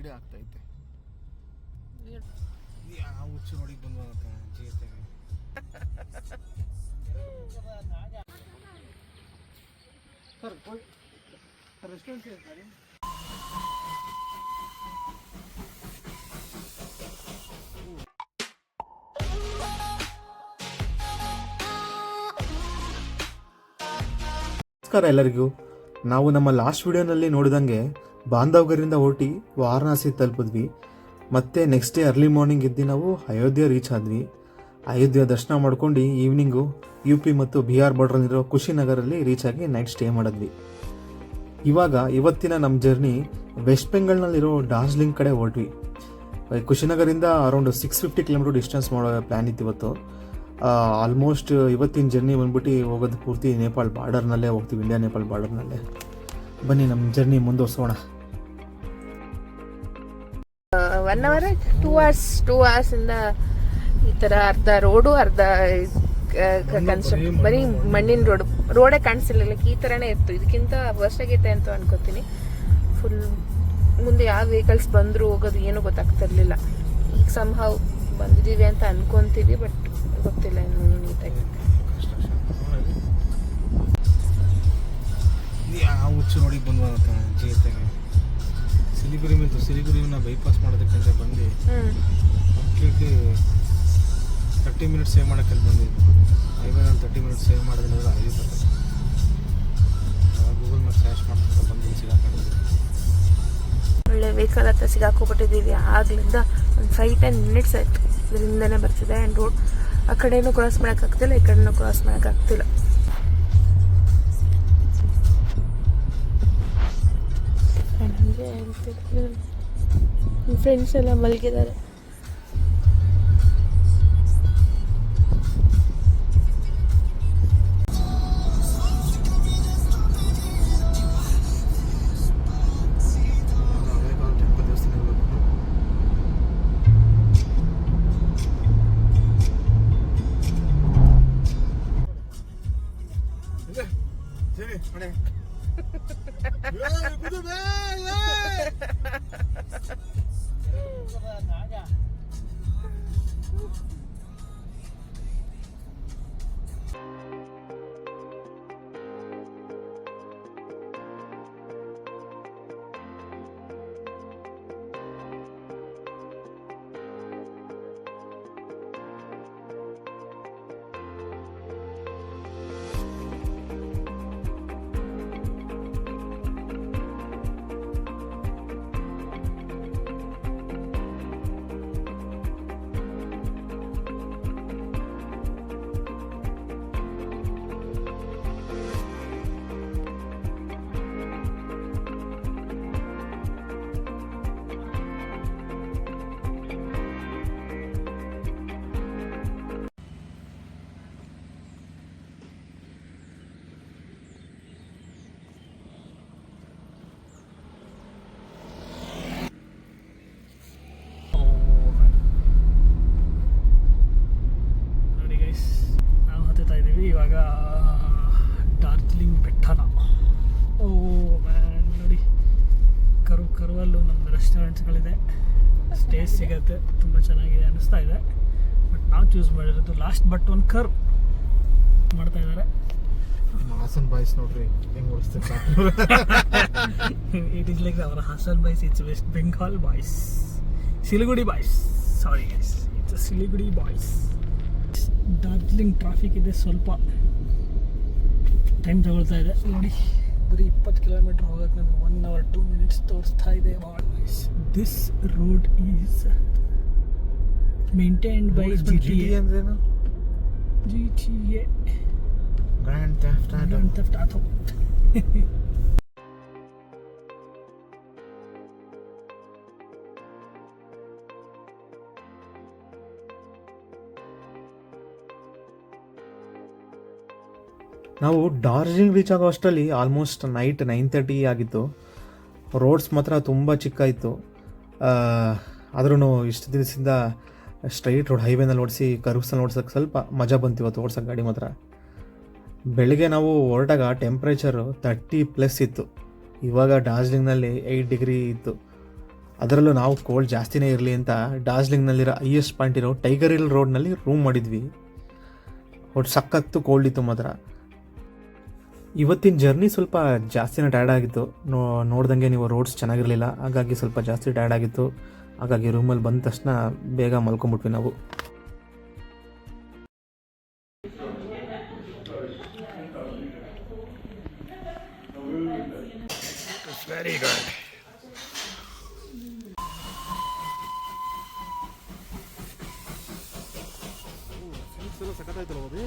Video ಆಗ್ತೈತೆ. ಯಾವ ಹುಚ್ಚು ನೋಡಿ ಬಂದ್ವಾಗ ಜೀತೆಗೆ ಸರ್ ರೆಸ್ಟೋರೆಂಟ್ ಸರ್. ನಮಸ್ಕಾರ ಎಲ್ಲರಿಗೂ. ನಾವು ನಮ್ಮ ಲಾಸ್ಟ್ ವಿಡಿಯೋನಲ್ಲಿ ನೋಡಿದಂಗೆ ಬಾಂಧವ್ಗರಿಂದ ಹೊರಟಿ ವಾರಣಾಸಿ ತಲುಪಿದ್ವಿ. ಮತ್ತೆ ನೆಕ್ಸ್ಟ್ ಡೇ ಅರ್ಲಿ ಮಾರ್ನಿಂಗ್ ಎದ್ದು ನಾವು ಅಯೋಧ್ಯೆ ರೀಚ್ ಆದ್ವಿ. ಅಯೋಧ್ಯೆ ದರ್ಶನ ಮಾಡ್ಕೊಂಡು ಈವ್ನಿಂಗು UP ಮತ್ತು ಬಿಹಾರ್ ಬಾರ್ಡ್ರಲ್ಲಿರೋ ಕುಶಿನಗರಲ್ಲಿ ರೀಚ್ ಆಗಿ ನೈಟ್ ಸ್ಟೇ ಮಾಡಿದ್ವಿ. ಇವತ್ತಿನ ನಮ್ಮ ಜರ್ನಿ ವೆಸ್ಟ್ ಬೆಂಗಾಲ್ನಲ್ಲಿರೋ ಡಾರ್ಜಿಲಿಂಗ್ ಕಡೆ ಹೊರಟ್ವಿ. ಕುಶಿನಗರಿಂದ ಅರೌಂಡ್ 650 ಕಿಲೋಮೀಟರ್ ಡಿಸ್ಟೆನ್ಸ್ ಮಾಡೋ ಪ್ಲ್ಯಾನ್ ಇತ್ತು ಇವತ್ತು. ಆಲ್ಮೋಸ್ಟ್ ಇವತ್ತಿನ ಜರ್ನಿ ಬಂದ್ಬಿಟ್ಟು ಹೋಗೋದು ಪೂರ್ತಿ ನೇಪಾಳ ಬಾರ್ಡರ್ನಲ್ಲೇ ಹೋಗ್ತೀವಿ, ಇಂಡಿಯಾ ನೇಪಾಳ ಬಾರ್ಡರ್ನಲ್ಲೇ. ಬನ್ನಿ ನಮ್ಮ ಜರ್ನಿ ಮುಂದುವರ್ಸೋಣ. 1 hour 2 hours ಇಂದ ಈ ತರ ಅರ್ಧ ರೋಡು ಅರ್ಧ ಕನ್ಸ್ಟ್ರಕ್ಷನ್, ಬರೀ ಮಣ್ಣಿನ ರೋಡೇ ಕಾಣಿಸಿಲ್ಲ. ಈ ತರನೇ ಇತ್ತು. ಇದಕ್ಕಿಂತ ವರ್ಸ್ಟ್ ಆಗೈತೆ ಅಂತ ಅನ್ಕೋತೀನಿ. ಫುಲ್ ಮುಂದೆ ಯಾವ ವೆಹಿಕಲ್ಸ್ ಬಂದ್ರು ಹೋಗೋದು ಏನೂ ಗೊತ್ತಾಗ್ತಿರ್ಲಿಲ್ಲ. ಈಗ ಸಂಹಾವ್ ಬಂದಿದ್ದೀವಿ ಅಂತ ಅನ್ಕೊಂತೀವಿ, ಬಟ್ ಗೊತ್ತಿಲ್ಲ ಇನ್ನು ನೀಟಾಗಿ. ಯಾವ ಹುಚ್ಚು ನೋಡಿ ಬಂದ್ವಾಗ ಜೀತೆಗೆ ಸಿಲಿಗುರಿನ ಬೈಪಾಸ್ ಮಾಡೋದಕ್ಕಂತ ಬಂದು ಕಂಪ್ಲೀಟ್ಲಿ 30 ಮಿನಿಟ್ಸ್ ಸೇವ್ ಮಾಡೋಕ್ಕೆ ಬಂದಿದ್ದು. ಹೈವೇ 30 ಮಿನಿಟ್ಸ್ ಸೇವ್ ಮಾಡೋದ್ರಿಂದ ಆಗಿತ್ತು. ಗೂಗಲ್ ಮ್ಯಾಪ್ ಸ್ಯಾಶ್ ಮಾಡ್ತಾ ಬಂದು ಸಿಗಾಕೊಂಡಿದ್ವಿ. ಒಳ್ಳೆ ವೆಹಿಕಲ್ ಹತ್ರ ಸಿಗಾಕೋಬಿಟ್ಟಿದ್ದೀವಿ. ಆಗ್ಲಿಂದ ಒಂದು 5-10 ಮಿನಿಟ್ಸ್ ಆಯಿತು. ಇದರಿಂದನೇ ಬರ್ತಿದೆ. ಆ್ಯಂಡ್ ರೋಡ್ ಆ ಕಡೆನೂ ಕ್ರಾಸ್ ಮಾಡೋಕ್ಕಾಗ್ತಿಲ್ಲ, ಈ ಕಡೆನೂ ಕ್ರಾಸ್ ಮಾಡೋಕ್ಕಾಗ್ತಿಲ್ಲ. ಫ್ರೆಂಡ್ಸ್ ಎಲ್ಲ ಮಲಗಿದ್ದಾರೆ. ಇವಾಗ ಡಾರ್ಜಿಲಿಂಗ್ ಬೆಟ್ಟನ. ಓ ಮ್ಯಾನ್, ನೋಡಿ ಕರುವಲ್ಲೂ ನಮ್ಮದು ರೆಸ್ಟೋರೆಂಟ್ಸ್ಗಳಿದೆ, ಸ್ಟೇಸ್ ಸಿಗುತ್ತೆ, ತುಂಬ ಚೆನ್ನಾಗಿದೆ ಅನ್ನಿಸ್ತಾ ಇದೆ. ಬಟ್ ನಾವು ಚೂಸ್ ಮಾಡಿರೋದು ಲಾಸ್ಟ್ ಬಟ್ ಒಂದು ಕರ್ವ್ ಮಾಡ್ತಾ ಇದ್ದಾರೆ. ಹಾಸನ್ ಬಾಯ್ಸ್ ನೋಡ್ರಿ ಹೆಂಗೆ ಓಡಿಸ್ತಾರೆ. ಇಟ್ ಈಸ್ ಲೈಕ್ ಅವರ Hassan boys, it's West Bengal boys, Siliguri boys. Sorry guys, it's Siliguri boys. Darjeeling traffic ಇದೆ, ಸ್ವಲ್ಪ ಟೈಮ್ ತಗೊಳ್ತಾ ಇದೆ. ನೋಡಿ, ಬರೀ 20 ಕಿಲೋಮೀಟರ್ ಹೋಗೋಕ್ಕೆ ನಮಗೆ 1 hour 2 minutes ತೋರಿಸ್ತಾ ಇದೆ. This road is maintained by GTA. ಅಂದ್ರೇನು? GTA grand theft auto. ನಾವು ಡಾರ್ಜಿಲಿಂಗ್ ರೀಚ್ ಆಗೋ ಅಷ್ಟರಲ್ಲಿ ಆಲ್ಮೋಸ್ಟ್ ನೈಟ್ 9:30 ಆಗಿತ್ತು. ರೋಡ್ಸ್ ಮಾತ್ರ ತುಂಬ ಚಿಕ್ಕ ಇತ್ತು. ಆದ್ರೂ ಇಷ್ಟು ದಿವಸದಿಂದ ಸ್ಟ್ರೈಟ್ ರೋಡ್ ಹೈವೇನಲ್ಲಿ ಓಡಿಸಿ ಕರ್ವ್ಸಲ್ಲಿ ಓಡ್ಸೋಕ್ಕೆ ಸ್ವಲ್ಪ ಮಜಾ ಬಂತು ಇವತ್ತು ಓಡ್ಸೋಕ್ಕೆ ಗಾಡಿ ಮಾತ್ರ. ಬೆಳಗ್ಗೆ ನಾವು ಹೊರಟಾಗ ಟೆಂಪ್ರೇಚರು 30+ ಇತ್ತು. ಇವಾಗ ಡಾರ್ಜಿಲಿಂಗ್ನಲ್ಲಿ 8 ಡಿಗ್ರಿ ಇತ್ತು. ಅದರಲ್ಲೂ ನಾವು ಕೋಲ್ಡ್ ಜಾಸ್ತಿನೇ ಇರಲಿ ಅಂತ ಡಾರ್ಜಿಲಿಂಗ್ನಲ್ಲಿರೋ ಹೈಯೆಸ್ಟ್ ಪಾಯಿಂಟ್ ಇರೋ ಟೈಗರ್ ಹಿಲ್ ರೋಡ್ನಲ್ಲಿ ರೂಮ್ ಮಾಡಿದ್ವಿ. ಒಟ್ಟು ಸಖತ್ತು ಕೋಲ್ಡ್ ಇತ್ತು ಮಾತ್ರ. ಇವತ್ತಿನ ಜರ್ನಿ ಸ್ವಲ್ಪ ಜಾಸ್ತಿನೇ ಟಯರ್ಡ್ ಆಗಿತ್ತು. ನೋಡ್ದಂಗೆ ನೀವು ರೋಡ್ಸ್ ಚೆನ್ನಾಗಿರಲಿಲ್ಲ, ಹಾಗಾಗಿ ಸ್ವಲ್ಪ ಜಾಸ್ತಿ ಟಯರ್ಡ್ ಆಗಿತ್ತು. ಹಾಗಾಗಿ ರೂಮಲ್ಲಿ ಬಂದ ತಕ್ಷಣ ಬೇಗ ಮಲ್ಕೊಂಬಿಟ್ವಿ ನಾವು. Very good. ಸಖತ್ತಾಯ್ತಲ್ಲ ಅದು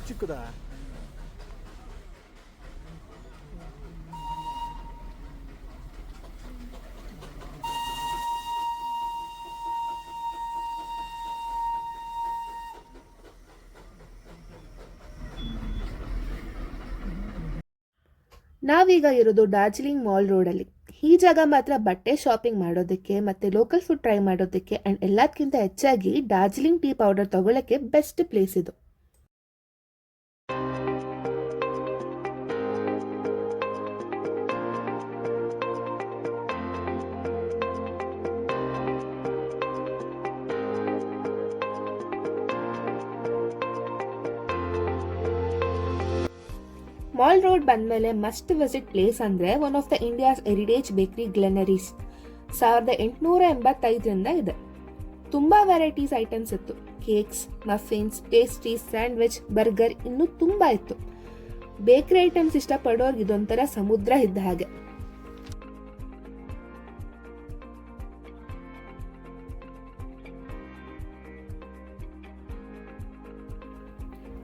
ಚಿಕ್ಕದ. ನಾವೀಗ ಇರೋದು ಡಾರ್ಜಿಲಿಂಗ್ ಮಾಲ್ ರೋಡಲ್ಲಿ. ಈ ಜಾಗ ಮಾತ್ರ ಬಟ್ಟೆ ಶಾಪಿಂಗ್ ಮಾಡೋದಕ್ಕೆ ಮತ್ತು ಲೋಕಲ್ ಫುಡ್ ಟ್ರೈ ಮಾಡೋದಕ್ಕೆ ಆ್ಯಂಡ್ ಎಲ್ಲದಕ್ಕಿಂತ ಹೆಚ್ಚಾಗಿ ಡಾರ್ಜಿಲಿಂಗ್ ಟೀ ಪೌಡರ್ ತಗೊಳ್ಳೋಕ್ಕೆ ಬೆಸ್ಟ್ ಪ್ಲೇಸ್ ಇದು. ಮಾಲ್ ರೋಡ್ ಬಂದಮೇಲೆ ಮಸ್ಟ್ ವಿಸಿಟ್ ಪ್ಲೇಸ್ ಅಂದರೆ one of the India's heritage bakery Glenary's. 1885ರಿಂದ ಇದೆ. ತುಂಬ ವೆರೈಟೀಸ್ ಐಟಮ್ಸ್ ಇತ್ತು. Cakes, muffins, pastries, sandwich, burger, ಇನ್ನೂ ತುಂಬ ಇತ್ತು. ಬೇಕರಿ ಐಟಮ್ಸ್ ಇಷ್ಟಪಡೋರ್ಗೆ ಇದೊಂಥರ ಸಮುದ್ರ ಇದ್ದ ಹಾಗೆ.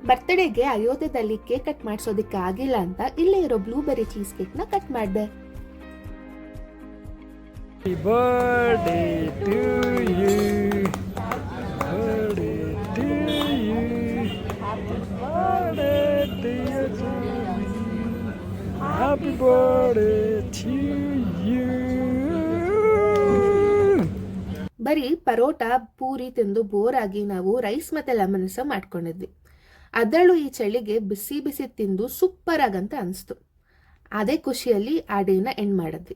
ಬರ್ತ್ಡೇಗೆ ಅಯೋಧ್ಯದಲ್ಲಿ ಕೇಕ್ ಕಟ್ ಮಾಡಿಸೋದಕ್ಕೆ ಆಗಿಲ್ಲ ಅಂತ ಇಲ್ಲೇ ಇರೋ ಬ್ಲೂಬೆರಿ ಚೀಸ್ ಕೇಕ್ನ ಕಟ್ ಮಾಡಿದೆ. Birthday to you. Birthday to you. Birthday to you. Happy birthday to you. ಬರೀ ಪರೋಟ ಪೂರಿ ತಿಂದು ಬೋರ್ ಆಗಿ ನಾವು ರೈಸ್ ಮತ್ತೆ ಲೆಮನ್ ರಸಂ ಮಾಡ್ಕೊಂಡಿದ್ವಿ. ಅದರಲ್ಲೂ ಈ ಚಳಿಗೆ ಬಿಸಿ ಬಿಸಿ ತಿಂದು ಸೂಪರ್ ಆಗಂತ ಅನಿಸ್ತು. ಅದೇ ಖುಷಿಯಲ್ಲಿ ಆ ಡೇನ ಎಂಡ್ ಮಾಡಿದ್ವಿ.